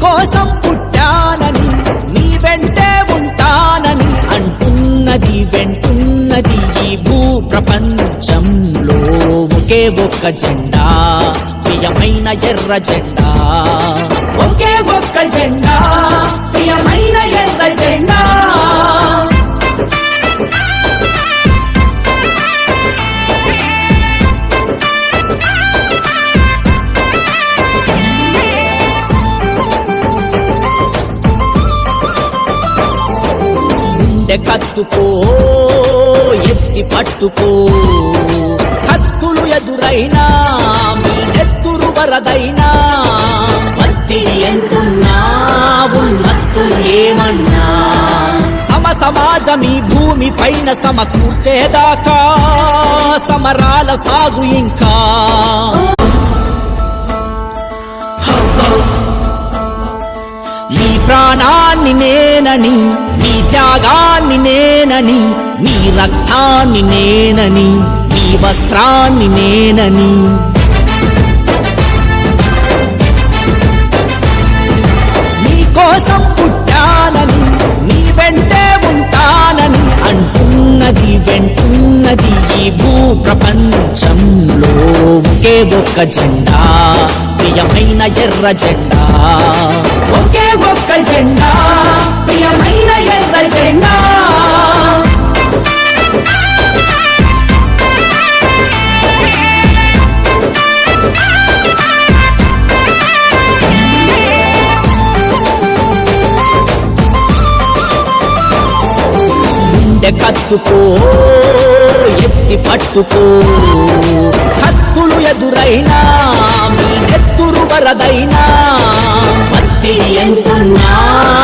కోసం పుట్టానని నీ వెంటే ఉంటానని అంటున్నది వెంటున్నది ఈ భూ ప్రపంచంలో ఒకే ఒక్క జెండా, ప్రియమైన ఎర్ర జెండా. ఒకే ఒక్క జెండా, ప్రియమైన ఎర్ర జెండా. కత్తుకో ఎత్తి పట్టుకో, కత్తులు ఎదురైనా మీ నెత్తురు వరదైనా, ఒత్తిడి ఎంతున్నా ఉన్నత్తులు ఏమన్నా, సమాజమీ భూమి పైన సమకూర్చేదాకా సమరాల సాగు ఇంకా. నీ ప్రాణాన్ని నేనని, నీ త్యాగాన్ని నేనని, నీ రక్తాన్ని నేనని, నీ వస్త్రాన్ని నేనని. నీ కోసం పుట్టానని నీ వెంటే ఉంటానని అంటున్నది వెంటున్నది ఈ భూ ప్రపంచంలో ఒకే ఒక్క జెండా, ప్రియమైన ఎర్ర జెండా. ఒకే ఒక్క జెండా, ప్రియమైన ఎర్ర జెండా. కత్తుకో ఎత్తి పట్టుకో, కత్తులు ఎదురైనా మీ నెత్తురు వరదైనా, ఒత్తిడి ఎంత